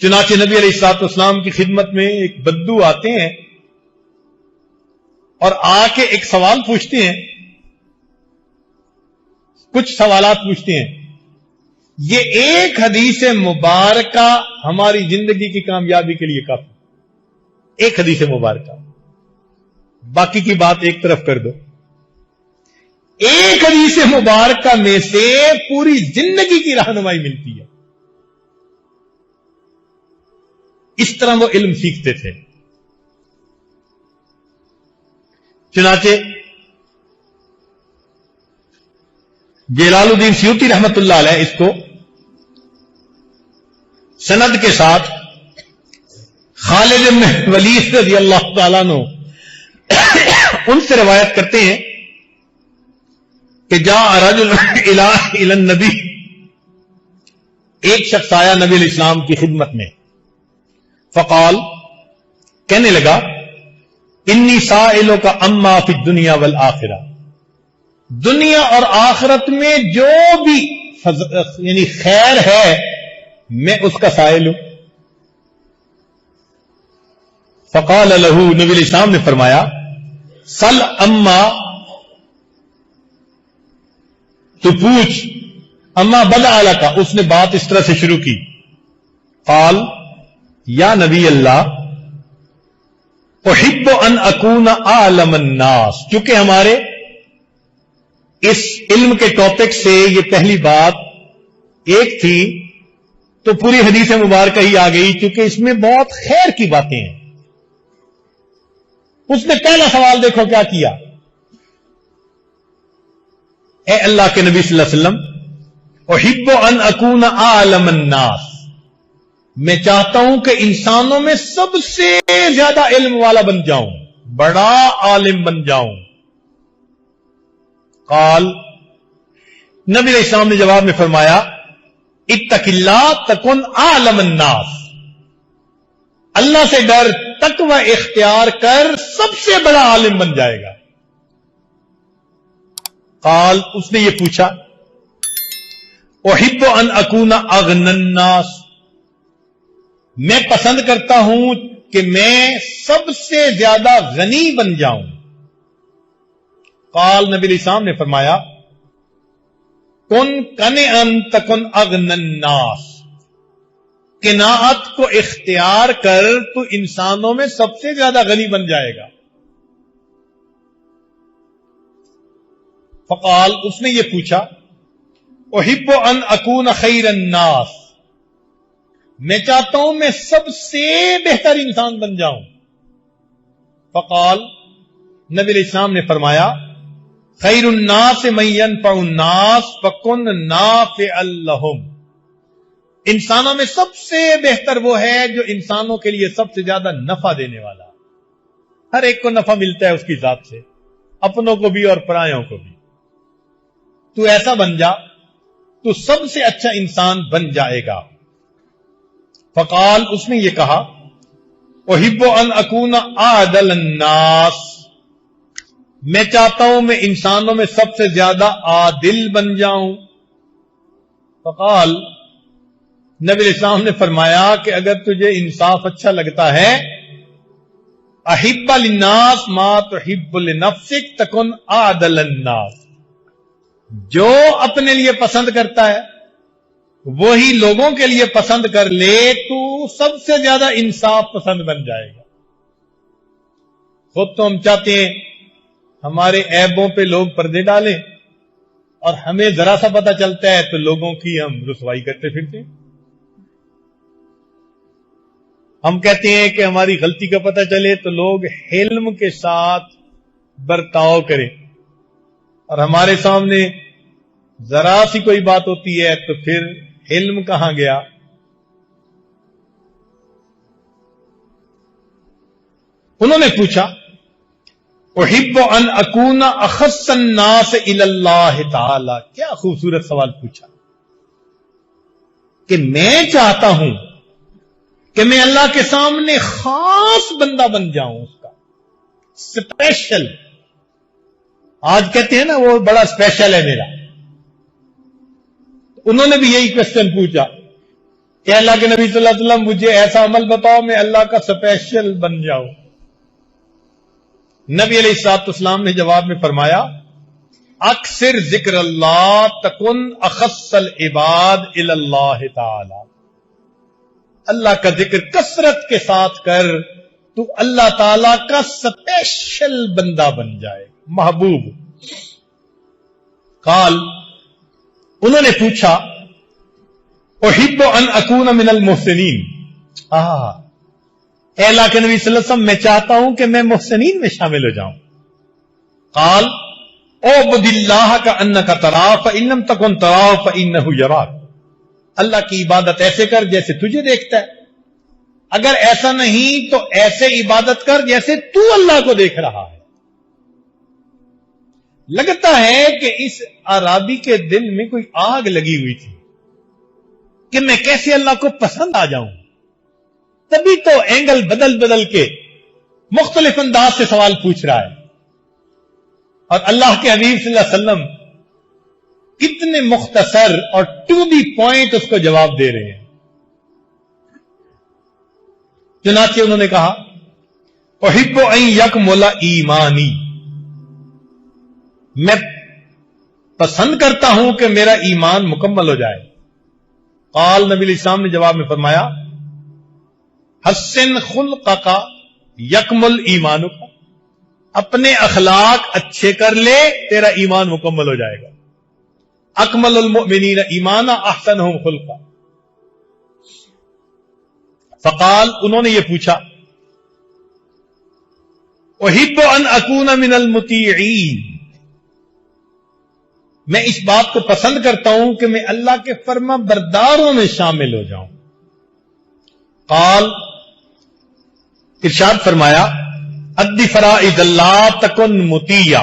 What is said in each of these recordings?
چنانچہ نبی علیہ الصلوۃ والسلام کی خدمت میں ایک بدو آتے ہیں اور آ کے ایک سوال پوچھتے ہیں، کچھ سوالات پوچھتے ہیں. یہ ایک حدیث مبارکہ ہماری زندگی کی کامیابی کے لیے کافی. ایک حدیث مبارکہ، باقی کی بات ایک طرف کر دو. ایک حدیث مبارکہ میں سے پوری زندگی کی رہنمائی ملتی ہے. اس طرح وہ علم سیکھتے تھے. چنانچہ جلال الدین سیوطی رحمت اللہ علیہ اس کو سند کے ساتھ خالد بن ولید رضی اللہ تعالیٰ عنہ ان سے روایت کرتے ہیں کہ جاء رجل الی النبی، ایک شخص آیا نبی علیہ السلام کی خدمت میں. فقال، کہنے لگا، انی سائلک اما فی الدنیا والآخرہ، دنیا اور آخرت میں جو بھی یعنی خیر ہے میں اس کا سائل ہوں. فقال له، نبی علیہ السلام نے فرمایا، سل اما، تو پوچھ، اما بدأ لک، اس نے بات اس طرح سے شروع کی. قال، یا نبی اللہ، احب ان اکون اعلم الناس، چونکہ ہمارے اس علم کے ٹاپک سے یہ پہلی بات ایک تھی تو پوری حدیث مبارکہ ہی آ گئی، کیونکہ اس میں بہت خیر کی باتیں ہیں. اس نے پہلا سوال دیکھو کیا کیا، اے اللہ کے نبی صلی اللہ علیہ وسلم، احب ان اکون اعلم الناس، میں چاہتا ہوں کہ انسانوں میں سب سے زیادہ علم والا بن جاؤں، بڑا عالم بن جاؤں. قال، نبی علیہ السلام نے جواب میں فرمایا، اتق اللہ تکن اعلم الناس، اللہ سے ڈر، تقوی اختیار کر، سب سے بڑا عالم بن جائے گا. قال، اس نے یہ پوچھا، احب ان اکون اغنى الناس، میں پسند کرتا ہوں کہ میں سب سے زیادہ غنی بن جاؤں. قال، نبی علیہ السلام نے فرمایا، کن قنعا تکن اغنى الناس، قناعت کو اختیار کر تو انسانوں میں سب سے زیادہ غنی بن جائے گا. فقال، اس نے یہ پوچھا، احب ان اکون خیر الناس، میں چاہتا ہوں میں سب سے بہتر انسان بن جاؤں. فقال، نبی علیہ السلام نے فرمایا، خیر الناس من ينفع الناس فکن نافعا لهم، انسانوں میں سب سے بہتر وہ ہے جو انسانوں کے لیے سب سے زیادہ نفع دینے والا. ہر ایک کو نفع ملتا ہے اس کی ذات سے، اپنوں کو بھی اور پرایوں کو بھی. تو ایسا بن جا تو سب سے اچھا انسان بن جائے گا. فقال، اس نے یہ کہا، احب ان اکون اعدل الناس، میں چاہتا ہوں میں انسانوں میں سب سے زیادہ عادل بن جاؤں. فقال، نبی علیہ السلام نے فرمایا کہ اگر تجھے انصاف اچھا لگتا ہے، احب للناس ما تحب لنفسک تکن اعدل الناس، جو اپنے لیے پسند کرتا ہے وہی لوگوں کے لیے پسند کر لے تو سب سے زیادہ انصاف پسند بن جائے گا. خود تو ہم چاہتے ہیں ہمارے عیبوں پہ لوگ پردے ڈالیں، اور ہمیں ذرا سا پتہ چلتا ہے تو لوگوں کی ہم رسوائی کرتے پھرتے ہیں. ہم کہتے ہیں کہ ہماری غلطی کا پتہ چلے تو لوگ حلم کے ساتھ برتاؤ کریں، اور ہمارے سامنے ذرا سی کوئی بات ہوتی ہے تو پھر علم کہاں گیا. انہوں نے پوچھا، احب ان اکون اخص الناس الی اللہ تعالی، کیا خوبصورت سوال پوچھا کہ میں چاہتا ہوں کہ میں اللہ کے سامنے خاص بندہ بن جاؤں، اس کا اسپیشل. آج کہتے ہیں نا وہ بڑا اسپیشل ہے میرا. انہوں نے بھی یہی کوشچن پوچھا کہ اللہ کے نبی صلی اللہ علیہ وسلم مجھے ایسا عمل بتاؤ میں اللہ کا اسپیشل بن جاؤں. نبی علیہ الصلوۃ والسلام نے جواب میں فرمایا اکثر ذکر اللہ تکن اخص العباد الی اللہ تعالی. اللہ کا ذکر کثرت کے ساتھ کر تو اللہ تعالی کا اسپیشل بندہ بن جائے, محبوب. قال, انہوں نے پوچھا احب ان اکون من المحسنین. اے اللہ کے نبی صلی اللہ علیہ وسلم میں چاہتا ہوں کہ میں محسنین میں شامل ہو جاؤں. قال اعبد اللہ کانک تراہ فان لم تکن تراہ فانہ یراک. اللہ کی عبادت ایسے کر جیسے تجھے دیکھتا ہے, اگر ایسا نہیں تو ایسے عبادت کر جیسے تو اللہ کو دیکھ رہا ہے. لگتا ہے کہ اس اعرابی کے دل میں کوئی آگ لگی ہوئی تھی کہ میں کیسے اللہ کو پسند آ جاؤں. تبھی تو اینگل بدل بدل کے مختلف انداز سے سوال پوچھ رہا ہے. اور اللہ کے حبیب صلی اللہ علیہ وسلم کتنے مختصر اور ٹو دی پوائنٹ اس کو جواب دے رہے ہیں. چنانچہ انہوں نے کہا احب ان یکمل ایمانی, میں پسند کرتا ہوں کہ میرا ایمان مکمل ہو جائے. قال, نبی علیہ السلام نے جواب میں فرمایا حسن خلقک یکمل ایمانک. اپنے اخلاق اچھے کر لے تیرا ایمان مکمل ہو جائے گا. اکمل المؤمنین ایمانا احسنہم خلقا. فقال, انہوں نے یہ پوچھا احب ان اکون من المطیعین, میں اس بات کو پسند کرتا ہوں کہ میں اللہ کے فرما برداروں میں شامل ہو جاؤں. قال, ارشاد فرمایا ادی فرائض اللہ تکن مطیع.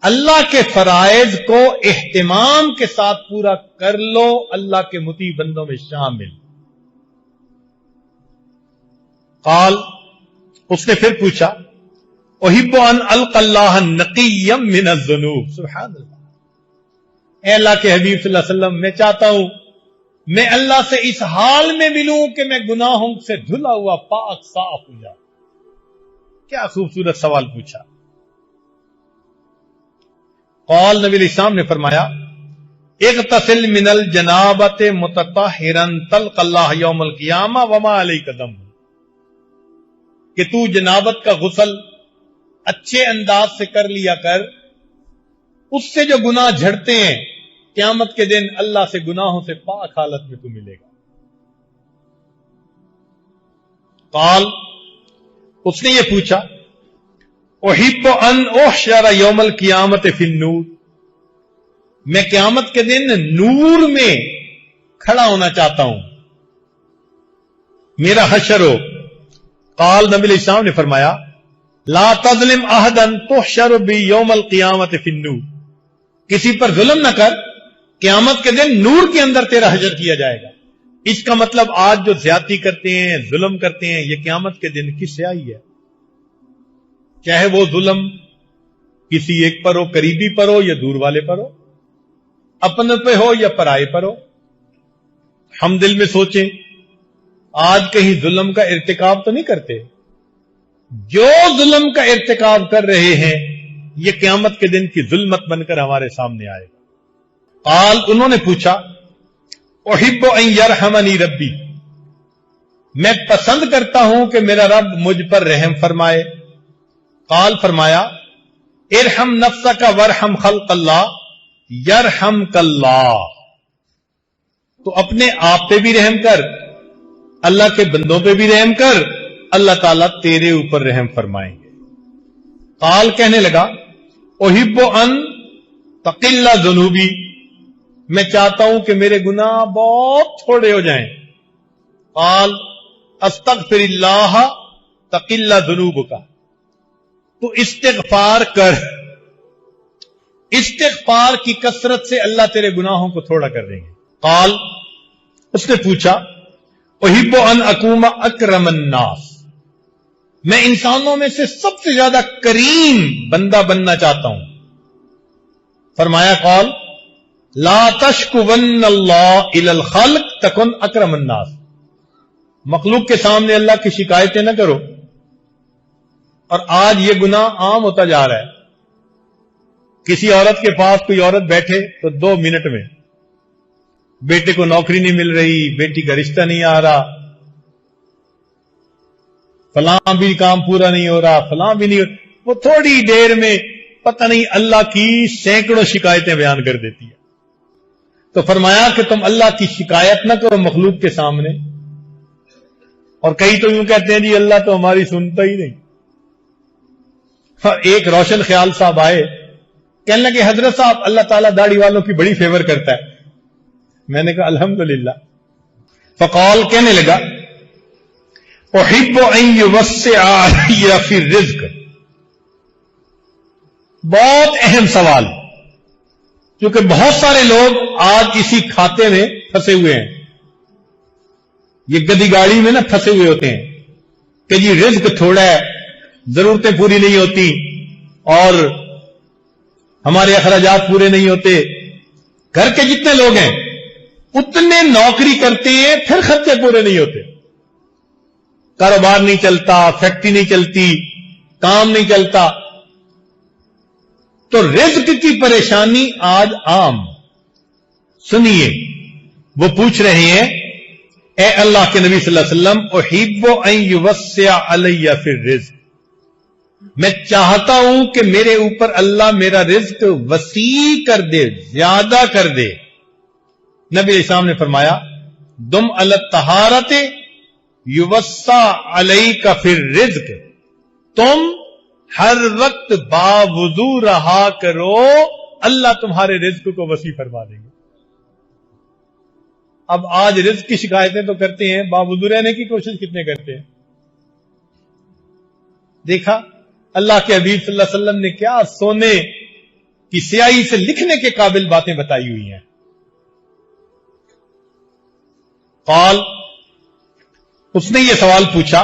اللہ کے فرائض کو اہتمام کے ساتھ پورا کر لو, اللہ کے مطیع بندوں میں شامل. قال, اس نے پھر پوچھا احب ان القی اللہ نقیا من الذنوب. سبحان اللہ. اے اللہ کے حبیب صلی اللہ علیہ وسلم میں چاہتا ہوں میں اللہ سے اس حال میں ملوں کہ میں گناہوں سے دھلا ہوا پاک صاف ہو جاؤں. کیا خوبصورت سوال پوچھا. قال, نبی علیہ السلام نے فرمایا اغتسل من الجنابۃ متطہرا تلقى اللہ یوم القیامہ وما علیک ذنب. کہ تو جنابت کا غسل اچھے انداز سے کر لیا کر, اس سے جو گناہ جھڑتے ہیں قیامت کے دن اللہ سے گناہوں سے پاک حالت میں تو ملے گا. قال, اس نے یہ پوچھا احب ان احشر یوم القیامت فی النور. میں قیامت کے دن نور میں کھڑا ہونا چاہتا ہوں, میرا حشر ہو. قال, نبی علیہ السلام نے فرمایا لا تظلم احدا تحشر بیوم القیامت فی النور. کسی پر ظلم نہ کر, قیامت کے دن نور کے اندر تیرا حشر کیا جائے گا. اس کا مطلب آج جو زیادتی کرتے ہیں, ظلم کرتے ہیں, یہ قیامت کے دن کس سے آئی ہے؟ چاہے وہ ظلم کسی ایک پر ہو, قریبی پر ہو یا دور والے پر ہو, اپنے پہ ہو یا پرائے پر ہو. ہم دل میں سوچیں آج کہیں ظلم کا ارتکاب تو نہیں کرتے. جو ظلم کا ارتکاب کر رہے ہیں یہ قیامت کے دن کی ظلمت بن کر ہمارے سامنے آئے گا. قال, انہوں نے پوچھا احب ان یرحمنی ربی. میں پسند کرتا ہوں کہ میرا رب مجھ پر رحم فرمائے. قال, فرمایا ارحم نفسک وارحم خلق اللہ یرحمک اللہ. تو اپنے آپ پہ بھی رحم کر, اللہ کے بندوں پہ بھی رحم کر, اللہ تعالیٰ تیرے اوپر رحم فرمائیں گے. قال, کہنے لگا احب ان تقل ذنوبی. میں چاہتا ہوں کہ میرے گناہ بہت تھوڑے ہو جائیں. قال استغفر اللہ تقل ذنوبک. تو استغفار کر, استغفار کی کثرت سے اللہ تیرے گناہوں کو تھوڑا کر دیں گے. قال, اس نے پوچھا احب ان اکون اکرم الناس. میں انسانوں میں سے سب سے زیادہ کریم بندہ بننا چاہتا ہوں. فرمایا قال لا تشکون اللہ الی الخلق تکن اکرم الناس، مخلوق کے سامنے اللہ کی شکایتیں نہ کرو. اور آج یہ گناہ عام ہوتا جا رہا ہے. کسی عورت کے پاس کوئی عورت بیٹھے تو 2 منٹ میں بیٹے کو نوکری نہیں مل رہی، بیٹی کا رشتہ نہیں آ رہا، فلاں بھی کام پورا نہیں ہو رہا، فلاں بھی نہیں ہو رہا. وہ تھوڑی دیر میں پتہ نہیں اللہ کی سینکڑوں شکایتیں بیان کر دیتی ہے. تو فرمایا کہ تم اللہ کی شکایت نہ کرو مخلوق کے سامنے. اور کئی تو یوں کہتے ہیں جی اللہ تو ہماری سنتا ہی نہیں. ایک روشن خیال صاحب آئے، کہنے لگے حضرت صاحب اللہ تعالیٰ داڑھی والوں کی بڑی فیور کرتا ہے. میں نے کہا الحمدللہ. فقال، کہنے لگا احب ان یوسع علی فی الرزق. بہت اہم سوال، کیونکہ بہت سارے لوگ آج اسی کھاتے میں پھنسے ہوئے ہیں. یہ گدی گاڑی میں نا پھنسے ہوئے ہوتے ہیں کہ جی رزق تھوڑا ہے، ضرورتیں پوری نہیں ہوتی اور ہمارے اخراجات پورے نہیں ہوتے. گھر کے جتنے لوگ ہیں اتنے نوکری کرتے ہیں، پھر خرچے پورے نہیں ہوتے، کاروبار نہیں چلتا، فیکٹری نہیں چلتی، کام نہیں چلتا. تو رزق کی پریشانی آج عام. سنیے، وہ پوچھ رہے ہیں اے اللہ کے نبی صلی اللہ علیہ وسلم احب ان یوسع علی فی الرزق، میں چاہتا ہوں کہ میرے اوپر اللہ میرا رزق وسیع کر دے، زیادہ کر دے. نبی علیہ السلام نے فرمایا دم علی الطہارۃ یوسع علیک فی الرزق، تم ہر وقت باوضو رہا کرو، اللہ تمہارے رزق کو وسیع فرما دیں گے. اب آج رزق کی شکایتیں تو کرتے ہیں، باوضو رہنے کی کوشش کتنے کرتے ہیں. دیکھا اللہ کے حبیب صلی اللہ علیہ وسلم نے کیا سونے کی سیاہی سے لکھنے کے قابل باتیں بتائی ہوئی ہیں. قال، اس نے یہ سوال پوچھا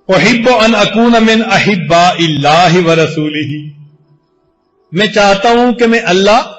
احب ان اکون من احباء اللہ ورسولہ، میں چاہتا ہوں کہ میں اللہ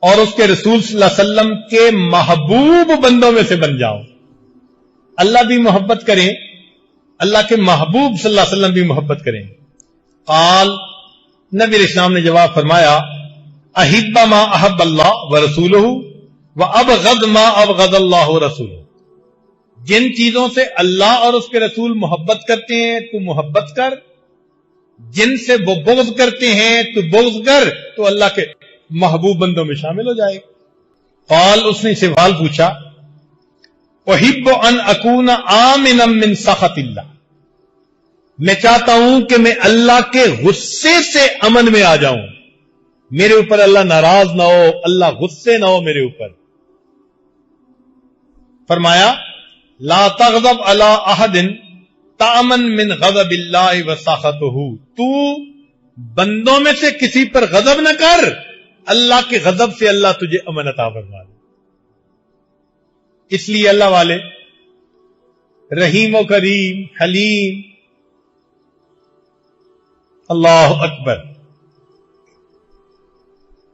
اور اس کے رسول صلی اللہ علیہ وسلم کے محبوب بندوں میں سے بن جاؤں. اللہ بھی محبت کریں، اللہ کے محبوب صلی اللہ علیہ وسلم بھی محبت کریں. قال، نبی علیہ السلام نے جواب فرمایا احب ما احب اللہ ورسولہ وابغض ما ابغض اللہ ورسولہ، جن چیزوں سے اللہ اور اس کے رسول محبت کرتے ہیں تو محبت کر، جن سے وہ بغض کرتے ہیں تو بغض کر، تو اللہ کے محبوب بندوں میں شامل ہو جائے. قال، اس نے سوال پوچھا احب ان اکون آمنا من سخط اللہ، میں چاہتا ہوں کہ میں اللہ کے غصے سے امن میں آ جاؤں، میرے اوپر اللہ ناراض نہ ہو، اللہ غصے نہ ہو میرے اوپر. فرمایا لا تغضب علی احد تامن من غضب اللہ وسخطہ، تو بندوں میں سے کسی پر غضب نہ کر، اللہ کے غضب سے اللہ تجھے امن عطا فرما دے. اس لیے اللہ والے رحیم و کریم، حلیم، اللہ اکبر،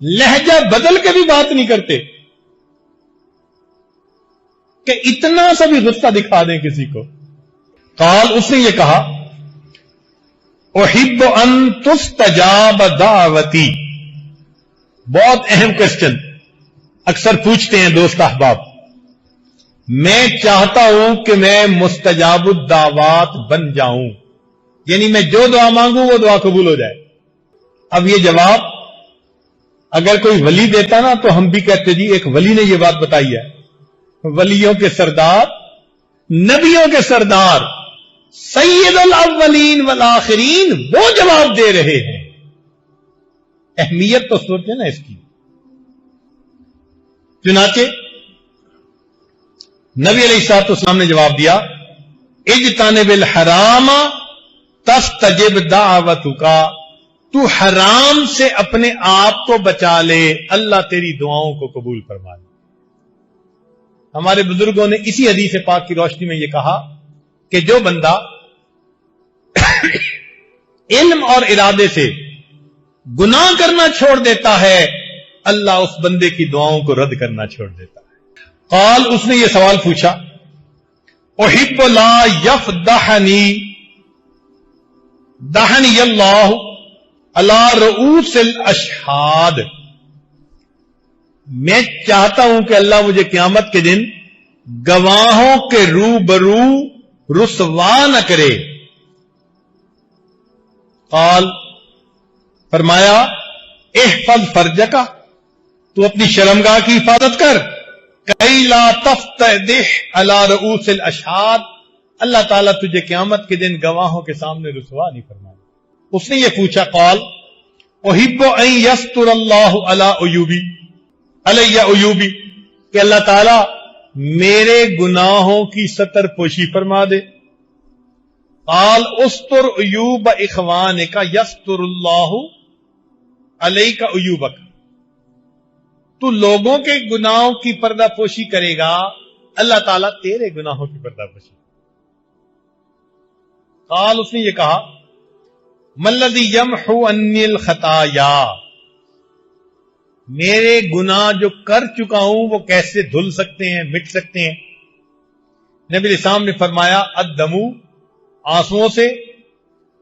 لہجہ بدل کے بھی بات نہیں کرتے کہ اتنا سا بھی غصہ دکھا دیں کسی کو. قال، اس نے یہ کہا احب ان تستجاب دعوتی. بہت اہم کوسچن اکثر پوچھتے ہیں دوست احباب. میں چاہتا ہوں کہ میں مستجاب الدعوات بن جاؤں، یعنی میں جو دعا مانگوں وہ دعا قبول ہو جائے. اب یہ جواب اگر کوئی ولی دیتا نا تو ہم بھی کہتے جی ایک ولی نے یہ بات بتائی ہے. ولیوں کے سردار، نبیوں کے سردار، سید الاولین والآخرین وہ جواب دے رہے ہیں. اہمیت تو سوچیں نا اس کی. چنانچہ نبی علیہ الصلوۃ والسلام نے جواب دیا اجتنب الحرام تستجب دعوتک، تو حرام سے اپنے آپ کو بچا لے، اللہ تیری دعاؤں کو قبول فرما لے. ہمارے بزرگوں نے اسی حدیث پاک کی روشنی میں یہ کہا کہ جو بندہ علم اور ارادے سے گناہ کرنا چھوڑ دیتا ہے، اللہ اس بندے کی دعاؤں کو رد کرنا چھوڑ دیتا ہے۔ قال، اس نے یہ سوال پوچھا، احب لا یفدحنی دحنی اللہ علی رؤوس الاشہاد، میں چاہتا ہوں کہ اللہ مجھے قیامت کے دن گواہوں کے روبرو رسوا نہ کرے۔ قال، فرمایا، احفظ فرجکا، تو اپنی شرمگاہ کی حفاظت کر، کئی لا تفتضح علی رؤوس الاشہاد، اللہ تعالیٰ تجھے قیامت کے دن گواہوں کے سامنے رسوا نہیں فرمائے۔ اس نے یہ پوچھا، قال احب ان یستر اللہ علی عیوبی، کہ اللہ تعالیٰ میرے گناہوں کی ستر پوشی فرما دے۔ قال استر عیوب اخوانک یستر اللہ علیک عیوبک، تو لوگوں کے گناہوں کی پردہ پوشی کرے گا، اللہ تعالیٰ تیرے گناہوں کی پردہ پوشی۔ قال، اس نے یہ کہا، مَالَّذِي يَمْحُو عَنِّي الْخَطَايَا، میرے گناہ جو کر چکا ہوں وہ کیسے دھل سکتے ہیں، مٹ سکتے ہیں؟ نبی علیہ السلام نے فرمایا، الدمو، آنسوؤں سے،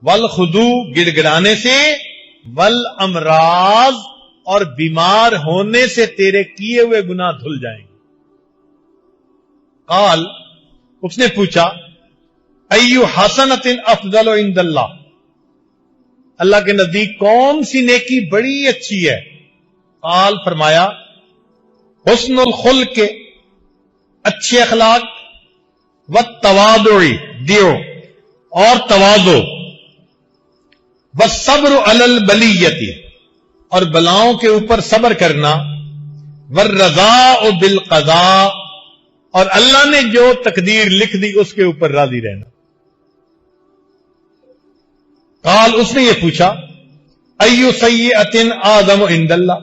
والخدو، گڑ گڑانے سے، والامراض، اور بیمار ہونے سے تیرے کیے ہوئے گناہ دھل جائیں گے۔ قال، اس نے پوچھا، ایو حسنۃ افضل عند اللہ، اللہ کے نزدیک کون سی نیکی بڑی اچھی ہے؟ قال، فرمایا، حسن الخلق، اچھے اخلاق، والتواضع، دیو اور تواضع، والصبر علی البلیۃ، اور بلاؤں کے اوپر صبر کرنا، والرضاء بالقضاء، اور اللہ نے جو تقدیر لکھ دی اس کے اوپر راضی رہنا۔ قال، اس نے یہ پوچھا، ایو سیئۃ اعظم عند اللہ،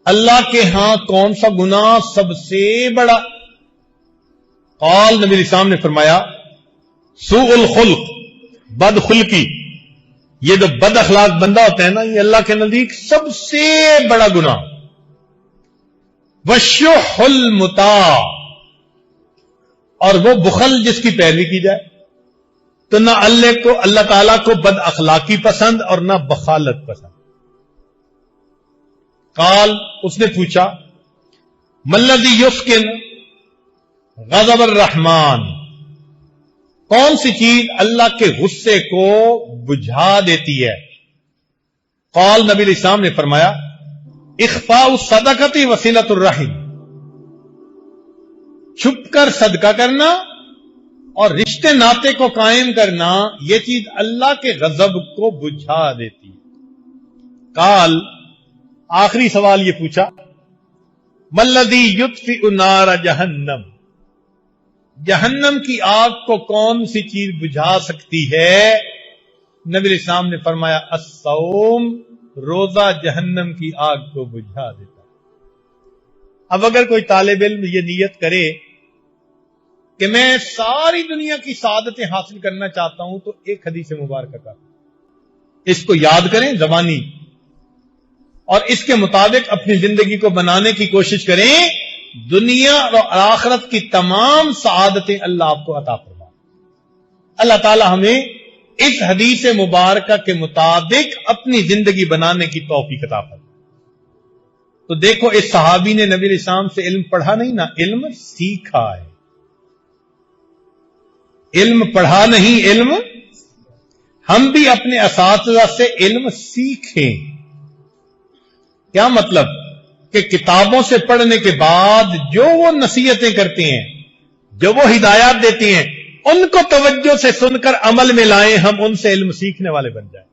اللہ کے ہاں کون سا گناہ سب سے بڑا؟ قال، نبی علیہ السلام نے فرمایا، سوء الخلق، بد خلقی، یہ جو بد اخلاق بندہ ہوتا ہے نا، یہ اللہ کے نزدیک سب سے بڑا گناہ۔ وشح المطاع، اور وہ بخل جس کی پیروی کی جائے، تو نہ اللہ تعالیٰ کو بد اخلاقی پسند اور نہ بخالت پسند۔ قال، اس نے پوچھا، مَالَّذِي يُسْكِنُ غضب الرحمن، کون سی چیز اللہ کے غصے کو بجھا دیتی ہے؟ قال، نبی علیہ السلام نے فرمایا، اخفاء الصدقۃ وصلۃ الرحم، چھپ کر صدقہ کرنا اور رشتے ناطے کو قائم کرنا، یہ چیز اللہ کے غضب کو بجھا دیتی ہے۔ قال، آخری سوال یہ پوچھا، مَالَّذِي يُطْفِئُ نَارَ جہنم، جہنم کی آگ کو کون سی چیز بجھا سکتی ہے؟ نبی علیہ السلام نے فرمایا، الصوم، روزہ جہنم کی آگ کو بجھا دیتا ہے۔ اب اگر کوئی طالب علم یہ نیت کرے کہ میں ساری دنیا کی سعادتیں حاصل کرنا چاہتا ہوں، تو ایک حدیث مبارکہ کا اس کو یاد کریں زبانی، اور اس کے مطابق اپنی زندگی کو بنانے کی کوشش کریں، دنیا اور آخرت کی تمام سعادتیں اللہ آپ کو عطا فرمائے۔ اللہ تعالی ہمیں اس حدیث مبارکہ کے مطابق اپنی زندگی بنانے کی توفیق عطا فرمائے۔ تو دیکھو، اس صحابی نے نبی علیہ السلام سے علم پڑھا نہیں نا، علم سیکھا ہے۔ علم پڑھا نہیں، علم، ہم بھی اپنے اساتذہ سے علم سیکھیں۔ کیا مطلب؟ کہ کتابوں سے پڑھنے کے بعد جو وہ نصیحتیں کرتے ہیں، جو وہ ہدایات دیتے ہیں، ان کو توجہ سے سن کر عمل میں لائیں، ہم ان سے علم سیکھنے والے بن جائیں۔